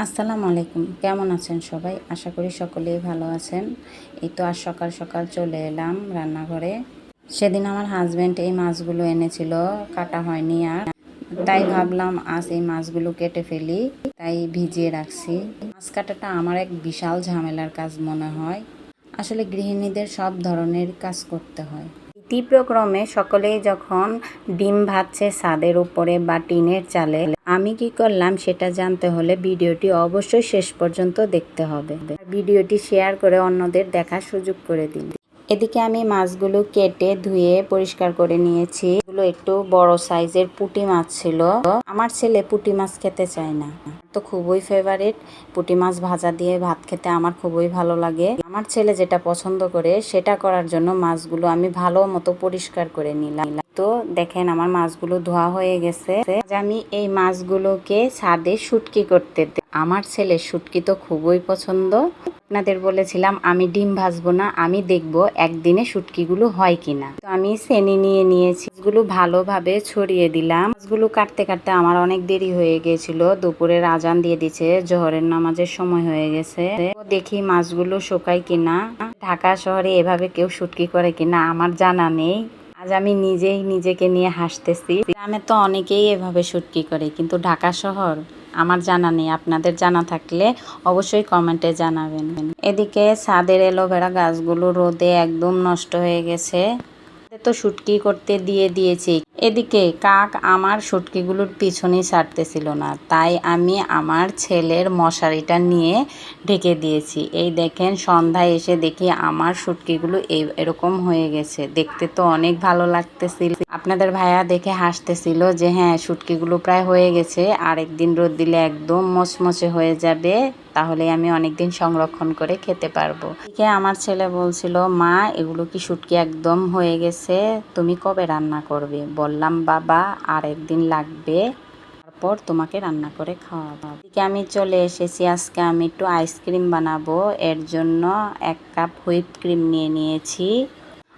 আসসালামু আলাইকুম, কেমন আছেন সবাই? আশা করি সকলেই ভালো আছেন। এই তো আজ সকাল সকাল চলে এলাম রান্নাঘরে। সেদিন আমার হাজব্যান্ড এই মাছগুলো এনেছিল, কাটা হয়নি আর, তাই ভাবলাম আজ এই মাছগুলো কেটে ফেলি, তাই ভিজিয়ে রাখছি। মাছ কাটাটা আমার এক বিশাল ঝামেলার কাজ মনে হয়। আসলে গৃহিণীদের সব ধরনের কাজ করতে হয়। তীব্রক্রমে সকলেই যখন ডিম ভাজছে ছাদের উপরে বা টিনের চালে, আমি কি করলাম সেটা জানতে হলে ভিডিওটি অবশ্যই শেষ পর্যন্ত দেখতে হবে। ভিডিওটি শেয়ার করে অন্যদের দেখার সুযোগ করে দিন। এদিকে আমি মাছগুলো কেটে ধুয়ে পরিষ্কার করে নিয়েছি। এগুলো একটু বড় সাইজের পুঁটি মাছ ছিল। আমার ছেলে পুঁটি মাছ খেতে চায় না, তো খুবই ফেভারিট। পুঁটি মাছ ভাজা দিয়ে ভাত খেতে আমার খুবই ভালো লাগে। আমার ছেলে যেটা পছন্দ করে সেটা করার জন্য মাছগুলো আমি ভালো মতো পরিষ্কার করে নিলাম। তো দেখেন আমার মাছগুলো ধোয়া হয়ে গেছে। আজ আমি এই মাছগুলোকে ছাদে শুটকি করতে দিই। আমার ছেলে শুটকি তো খুবই পছন্দ। আপনাদের বলেছিলাম আমি ডিম ভাজবো না, আমি দেখবো একদিনে শুটকিগুলো হয় কিনা। তো আমি ছেনি নিয়ে নিয়েছি, মাছগুলো ভালোভাবে ছড়িয়ে দিলাম। মাছগুলো কাটতে কাটতে আমার অনেক দেরি হয়ে গিয়েছিল। দুপুরের আজান দিয়ে দিচ্ছে, জোহরের নামাজের সময় হয়ে গেছে। দেখি মাছগুলো শুকাই কিনা। ঢাকা শহরে এভাবে কেউ শুটকি করে কিনা আমার জানা নেই। আজ আমি নিজেই নিজেকে নিয়ে হাসতেছি। গ্রামে তো অনেকেই এভাবে শুটকি করে, কিন্তু ঢাকা শহর আমার জানা নেই। আপনাদের জানা থাকলে অবশ্যই কমেন্টে জানাবেন। এদিকে ছাদের অ্যালোভেরা গাছগুলো রোদে একদম নষ্ট হয়ে গেছে, তো শুটকি করতে দিয়ে দিয়েছি। এদিকে কাক আমার শুটকিগুলোর পিছনেই ছাড়তেছিল না, তাই আমি আমার ছেলের মশারিটা নিয়ে ঢেকে দিয়েছি। এই দেখেন সন্ধ্যায় এসে দেখি আমার শুটকিগুলো এরকম হয়ে গেছে। দেখতে তো অনেক ভালো লাগতেছিল। আপনাদের ভাইয়া দেখে হাসতেছিল যে হ্যাঁ শুটকিগুলো প্রায় হয়ে গেছে, আরেকদিন রোদ দিলে একদম মচমচে হয়ে যাবে, তাহলে আমি অনেকদিন সংরক্ষণ করে খেতে পারবো। এদিকে আমার ছেলে বলছিল মা এগুলো কি শুটকি একদম হয়ে গেছে, তুমি কবে রান্না করবে? বললাম বাবা আর একদিন লাগবে, তারপর তোমাকে রান্না করে খাওয়াবো। এদিকে আমি চলে এসেছি, আজকে আমি একটু আইসক্রিম বানাবো। এর জন্য 1 কাপ হুইপ ক্রিম নিয়ে নিয়েছি।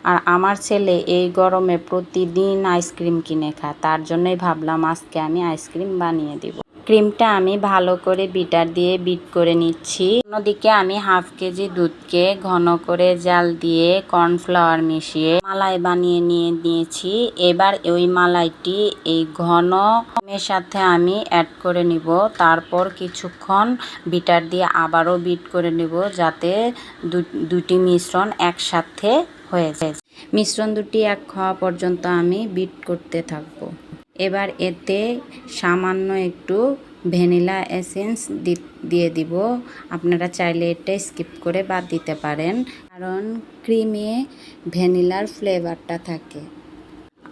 আর আমার ছেলে এই গরমে প্রতিদিন আইসক্রিম কিনে খায়, তার জন্যই ভাবলাম আজকে আমি আইসক্রিম বানিয়ে দিব। ক্রিমটা আমি ভালো করে বিটার দিয়ে বিট করে নিচ্ছি। অন্যদিকে আমি হাফ কেজি দুধকে ঘন করে জাল দিয়ে কর্নফ্লাওয়ার মিশিয়ে মালাই বানিয়ে নিয়েছি। এবার ওই মালাইটি এই ঘন ক্রিমের সাথে আমি অ্যাড করে নিব। তারপর কিছুক্ষণ বিটার দিয়ে আবারও বিট করে নিব, যাতে দুটি মিশ্রণ একসাথে হয়ে যায়। মিশ্রণ দুটি এক হওয়া পর্যন্ত আমি বিট করতে থাকবো। এবার এতে সামান্য একটু ভ্যানিলা এসেন্স দিয়ে দিব। আপনারা চাইলে এটা স্কিপ করে বাদ দিতে পারেন, কারণ ক্রিমে ভ্যানিলার ফ্লেভারটা থাকে।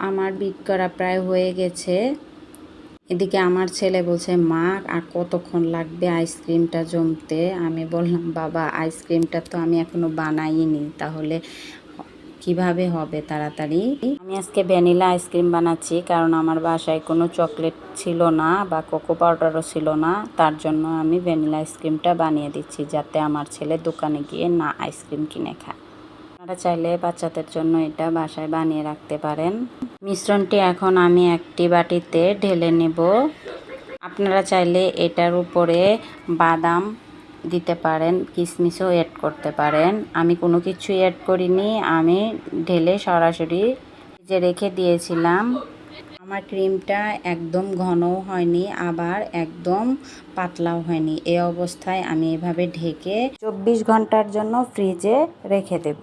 আমার বিট করা প্রায় হয়ে গেছে। এদিকে আমার ছেলে বলছে মা আর কতক্ষণ লাগবে আইসক্রিমটা জমতে? আমি বললাম বাবা আইসক্রিমটা তো আমি এখনো বানাইনি, তাহলে কিভাবে হবে তাড়াতাড়ি? আমি আজকে ভ্যানিলা আইসক্রিম বানাচ্ছি, কারণ আমার বাসায় কোনো চকলেট ছিল না বা কোকো পাউডারও ছিল না। তার জন্য আমি ভ্যানিলা আইসক্রিমটা বানিয়ে দিচ্ছি, যাতে আমার ছেলে দোকানে গিয়ে না আইসক্রিম কিনে খায়। আপনারা চাইলে বাচ্চাদের জন্য এটা বাসায় বানিয়ে রাখতে পারেন। মিশ্রণটি এখন আমি একটি বাটিতে ঢেলে নেব। আপনারা চাইলে এটার উপরে বাদাম দিতে পারেন, কিশমিশও অ্যাড করতে পারেন। আমি কোনো কিছুই অ্যাড করিনি, আমি ঢেলে সরাসরি ফ্রিজে রেখে দিয়েছিলাম। আমার ক্রিমটা একদম ঘনও হয়নি, আবার একদম পাতলাও হয়নি। এই অবস্থায় আমি এভাবে ঢেকে 24 ঘন্টার জন্য ফ্রিজে রেখে দেব।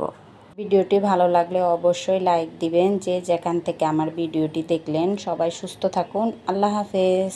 ভিডিওটি ভালো লাগলে অবশ্যই লাইক দিবেন। যে যেখান থেকে আমার ভিডিওটি দেখলেন সবাই সুস্থ থাকুন। আল্লাহ হাফেজ।